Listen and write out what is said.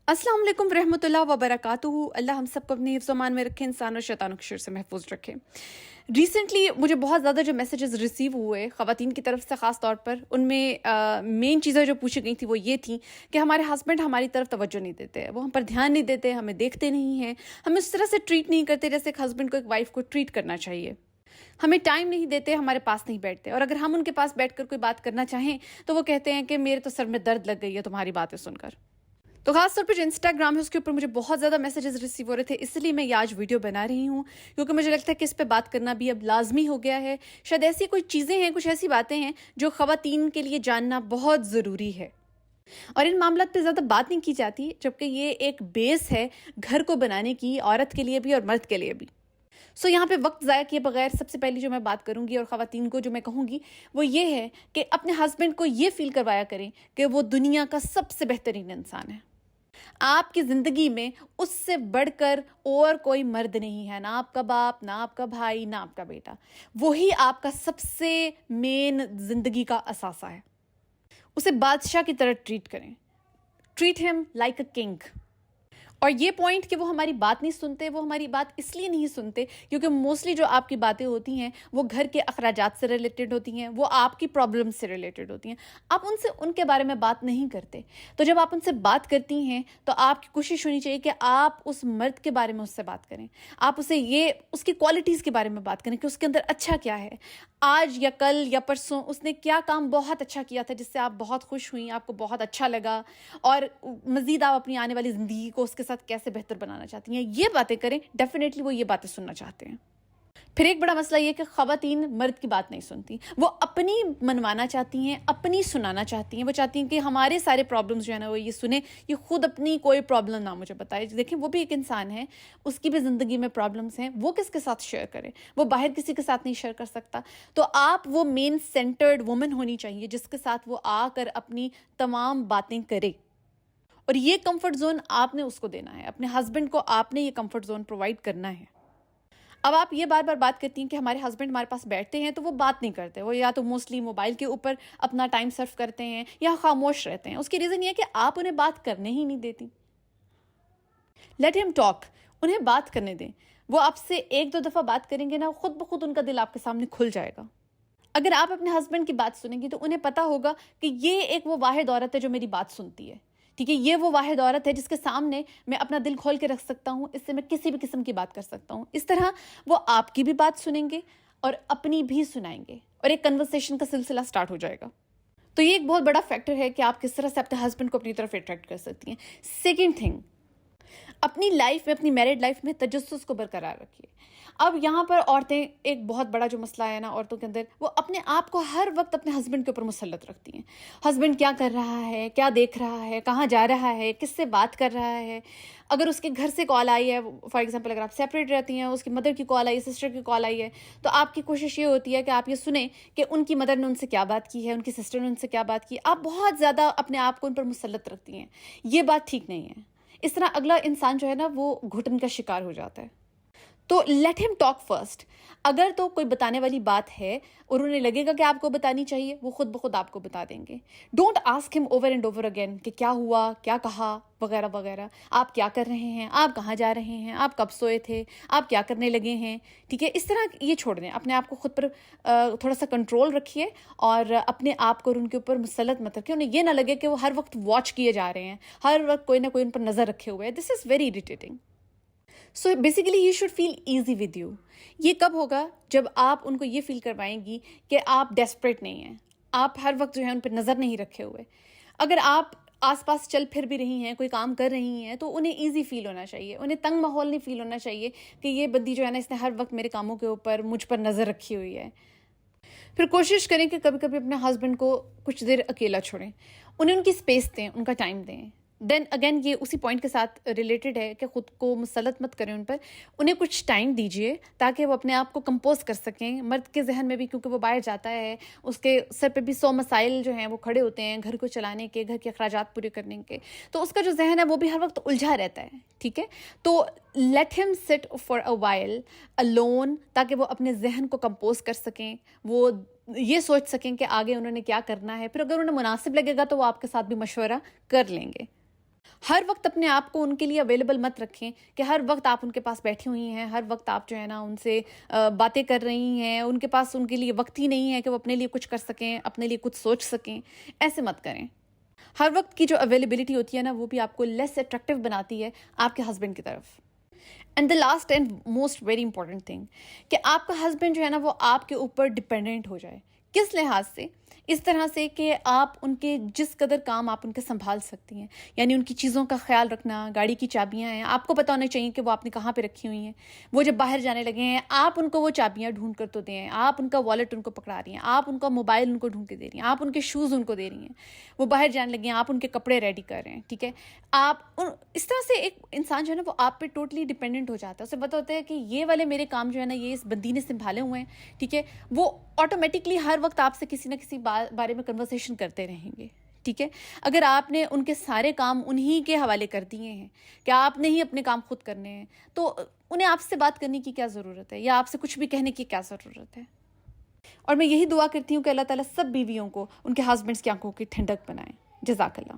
अस्सलाम वालेकुम रहमतुल्लाह व बरकातुहू। अल्लाह हम सबको अपने हिफ्ज़ अमान में रखे, इंसान और शैतानों के शर से महफूज रखे। रिसेंटली मुझे बहुत ज़्यादा जो मैसेजेस रिसीव हुए ख़वातीन की तरफ से ख़ास तौर पर, उनमें मेन चीज़ें जो पूछी गई थी वो ये थी कि हमारे हस्बैंड हमारी तरफ तवज्जो नहीं देते, वो हम पर ध्यान नहीं देते, हमें देखते नहीं हैं, हमें उस तरह से ट्रीट नहीं करते जैसे एक हस्बैंड को एक वाइफ को ट्रीट करना चाहिए, हमें टाइम नहीं देते, हमारे पास नहीं बैठते, और अगर हम उनके पास बैठकर कोई बात करना चाहें तो वो कहते हैं कि मेरे तो सर में दर्द लग गई है तुम्हारी बातें सुनकर। तो खास तौर पे जो इंस्टाग्राम है उसके ऊपर मुझे बहुत ज़्यादा मैसेजेस रिसीव हो रहे थे, इसलिए मैं ये आज वीडियो बना रही हूँ, क्योंकि मुझे लगता है कि इस पे बात करना भी अब लाजमी हो गया है। शायद ऐसी कोई चीज़ें हैं, कुछ ऐसी बातें हैं जो ख़वातीन के लिए जानना बहुत ज़रूरी है, और इन मामलों पे ज़्यादा बात नहीं की जाती, जबकि ये एक बेस है घर को बनाने की, औरत के लिए भी और मर्द के लिए भी। सो यहाँ पे वक्त ज़ाया किए बगैर सबसे पहले जो मैं बात करूँगी और ख़वातीन को जो मैं कहूँगी वो ये है कि अपने हस्बैंड को ये फ़ील करवाया करें कि वो दुनिया का सबसे बेहतरीन इंसान है। आपकी ज़िंदगी में उससे बढ़कर और कोई मर्द नहीं है, ना आपका बाप, ना आपका भाई, ना आपका बेटा। वही आपका सबसे मेन ज़िंदगी का असासा है। उसे बादशाह की तरह ट्रीट करें, treat him like a king. और ये पॉइंट कि वो हमारी बात नहीं सुनते, वो हमारी बात इसलिए नहीं सुनते क्योंकि मोस्टली जो आपकी बातें होती हैं वो घर के अखराजात से रिलेटेड होती हैं, वो आपकी प्रॉब्लम से रिलेटेड होती हैं। आप उनसे उनके बारे में बात नहीं करते। तो जब आप उनसे बात करती हैं तो आपकी कोशिश होनी चाहिए कि आप उस मर्द के बारे में उससे बात करें, आप उसे ये उसकी क्वालिटीज़ के बारे में बात करें कि उसके अंदर अच्छा क्या है, आज या कल या परसों उसने क्या काम बहुत अच्छा किया था जिससे आप बहुत खुश हुई, आपको बहुत अच्छा लगा, और मज़ीद आप अपनी आने वाली ज़िंदगी को उसके साथ कैसे बेहतर बनाना चाहती हैं, ये बातें करें। डेफिनेटली वो ये बातें सुनना चाहते हैं। फिर एक बड़ा मसला ये कि ख़वातीन मर्द की बात नहीं सुनती, वो अपनी मनवाना चाहती हैं, अपनी सुनाना चाहती हैं। वो चाहती हैं कि हमारे सारे प्रॉब्लम्स जो है ना वो ये सुने, ये खुद अपनी कोई प्रॉब्लम ना मुझे बताए। देखें, वो भी एक इंसान है, उसकी भी ज़िंदगी में प्रॉब्लम्स हैं, वो किसके साथ शेयर करे, वो बाहर किसी के साथ नहीं शेयर कर सकता। तो आप वो मेन सेंटर्ड वुमन होनी चाहिए जिसके साथ वो आकर अपनी तमाम बातें करे, और ये कंफर्ट जोन आपने उसको देना है, अपने हस्बैंड को आपने ये कंफर्ट जोन प्रोवाइड करना है। अब आप ये बार बार बात करती हैं कि हमारे हस्बैंड हमारे पास बैठते हैं, तो वो बात नहीं करते, वो या तो मोस्टली मोबाइल के ऊपर अपना टाइम सर्व करते हैं या खामोश रहते हैं। उसकी रीज़न ये है कि आप उन्हें बात करने ही नहीं देती। लेट हिम टॉक, उन्हें बात करने दें। वो आपसे एक दो दफ़ा बात करेंगे ना, खुद ब खुद उनका दिल आपके सामने खुल जाएगा। अगर आप अपने हस्बैंड की बात सुनेंगी तो उन्हें पता होगा कि ये एक वो वाहिद औरत है जो मेरी बात सुनती है, ठीक है, ये वो वाहिद औरत है जिसके सामने मैं अपना दिल खोल के रख सकता हूँ, इससे मैं किसी भी किस्म की बात कर सकता हूँ। इस तरह वो आपकी भी बात सुनेंगे और अपनी भी सुनाएंगे, और एक कन्वर्सेशन का सिलसिला स्टार्ट हो जाएगा। तो ये एक बहुत बड़ा फैक्टर है कि आप किस तरह से अपने हस्बैंड को अपनी तरफ अट्रैक्ट कर सकती हैं। सेकेंड थिंग, अपनी लाइफ में, अपनी मैरिड लाइफ में तजस्सुस को बरकरार रखिए। अब यहाँ पर औरतें, एक बहुत बड़ा जो मसला है ना औरतों के अंदर, वो अपने आप को हर वक्त अपने हस्बैंड के ऊपर मुसल्लत रखती हैं। हस्बैंड क्या कर रहा है, क्या देख रहा है, कहाँ जा रहा है, किससे बात कर रहा है। अगर उसके घर से कॉल आई है, फॉर एग्जांपल अगर आप सेपरेट रहती हैं, उसकी मदर की कॉल आई है, सिस्टर की कॉल आई है, तो आपकी कोशिश ये होती है कि आप ये सुने कि उनकी मदर ने उनसे क्या बात की है, उनकी सिस्टर ने उनसे क्या बात की। आप बहुत ज़्यादा अपने आप को उन पर मुसल्लत रखती हैं। ये बात ठीक नहीं है। इस तरह अगला इंसान जो है ना वो घुटन का शिकार हो जाता है। तो लेट हिम टॉक फर्स्ट। अगर तो कोई बताने वाली बात है और उन्हें लगेगा कि आपको बतानी चाहिए, वो खुद ब खुद आपको बता देंगे। Don't ask him over and over again कि क्या हुआ, क्या कहा, वगैरह वगैरह। आप क्या कर रहे हैं, आप कहाँ जा रहे हैं, आप कब सोए थे, आप क्या करने लगे हैं, ठीक है, इस तरह ये छोड़ दें। अपने आप को खुद पर थोड़ा सा कंट्रोल रखिए, और अपने आप को उनके ऊपर मुसल्लत मत रखिए। उन्हें ये ना लगे कि वो हर वक्त वॉच किए जा रहे हैं, हर वक्त कोई ना कोई उन पर नज़र रखे हुए है। This is very irritating. So basically you should feel easy with you. ये कब होगा? जब आप उनको ये फील करवाएंगी कि आप डेस्परेट नहीं हैं, आप हर वक्त जो है उन पर नज़र नहीं रखे हुए। अगर आप आसपास चल फिर भी रही हैं, कोई काम कर रही हैं, तो उन्हें ईजी फील होना चाहिए, उन्हें तंग माहौल नहीं फील होना चाहिए कि ये बंदी जो है ना इसने हर वक्त मेरे कामों के ऊपर मुझ पर नज़र रखी हुई है। फिर कोशिश करें कि कभी कभी अपने हस्बैंड को कुछ देर अकेला छोड़ें, उन्हें उनकी स्पेस दें, उनका टाइम दें। देन अगेन ये उसी पॉइंट के साथ रिलेटेड है कि ख़ुद को मुसल्लत मत करें उन पर, उन्हें कुछ टाइम दीजिए ताकि वो अपने आप को कंपोज कर सकें। मर्द के जहन में भी, क्योंकि वो बाहर जाता है, उसके सर पे भी 100 मसाइल जो हैं वो खड़े होते हैं, घर को चलाने के, घर के अखराजात पूरे करने के, तो उसका जो जहन है वो भी हर वक्त उलझा रहता है, ठीक है। तो let him sit for a while alone, ताकि वो अपने जहन को कंपोज कर सकें, वो ये सोच सकें कि आगे उन्होंने क्या करना है। फिर अगर उन्हें मुनासिब लगेगा तो वो आपके साथ भी मशवरा कर लेंगे। ہر وقت اپنے آپ کو ان کے لیے اویلیبل مت رکھیں کہ ہر وقت آپ ان کے پاس بیٹھی ہوئی ہیں، ہر وقت آپ جو ہے نا ان سے باتیں کر رہی ہیں، ان کے پاس ان کے لیے وقت ہی نہیں ہے کہ وہ اپنے لیے کچھ کر سکیں، اپنے لیے کچھ سوچ سکیں. ایسے مت کریں. ہر وقت کی جو اویلیبلٹی ہوتی ہے نا وہ بھی آپ کو لیس اٹریکٹیو بناتی ہے آپ کے ہسبینڈ کی طرف. And the last and most very important thing کہ آپ کا ہسبینڈ جو ہے نا وہ آپ کے اوپر ڈپینڈنٹ ہو جائے. کس لحاظ سے؟ اس طرح سے کہ آپ ان کے جس قدر کام آپ ان کے سنبھال سکتی ہیں، یعنی ان کی چیزوں کا خیال رکھنا، گاڑی کی چابیاں ہیں آپ کو پتہ ہونا چاہیے کہ وہ آپ نے کہاں پہ رکھی ہوئی ہیں. وہ جب باہر جانے لگے ہیں آپ ان کو وہ چابیاں ڈھونڈ کر تو دیں، آپ ان کا والیٹ ان کو پکڑا رہی ہیں، آپ ان کا موبائل ان کو ڈھونڈ کے دے رہی ہیں، آپ ان کے شوز ان کو دے رہی ہیں. وہ باہر جانے لگے ہیں آپ ان کے کپڑے ریڈی کر رہے ہیں. ٹھیک ہے، آپ اس طرح سے ایک انسان جو ہے نا وہ آپ پہ ٹوٹلی ڈیپینڈنٹ ہو جاتا ہے. اسے پتہ ہوتا ہے کہ یہ والے میرے کام جو ہے نا یہ اس بندی نے سنبھالے ہوئے ہیں. ٹھیک ہے، وہ آٹومیٹکلی ہر وقت آپ سے کسی نہ کسی بارے میں کنورسیشن کرتے رہیں گے. ٹھیک ہے، اگر آپ نے ان کے سارے کام انہی کے حوالے کر دیے ہیں کہ آپ نے ہی اپنے کام خود کرنے ہیں تو انہیں آپ سے بات کرنے کی کیا ضرورت ہے یا آپ سے کچھ بھی کہنے کی کیا ضرورت ہے. اور میں یہی دعا کرتی ہوں کہ اللہ تعالیٰ سب بیویوں کو ان کے ہسبینڈس کی آنکھوں کی ٹھنڈک بنائے. جزاک اللہ.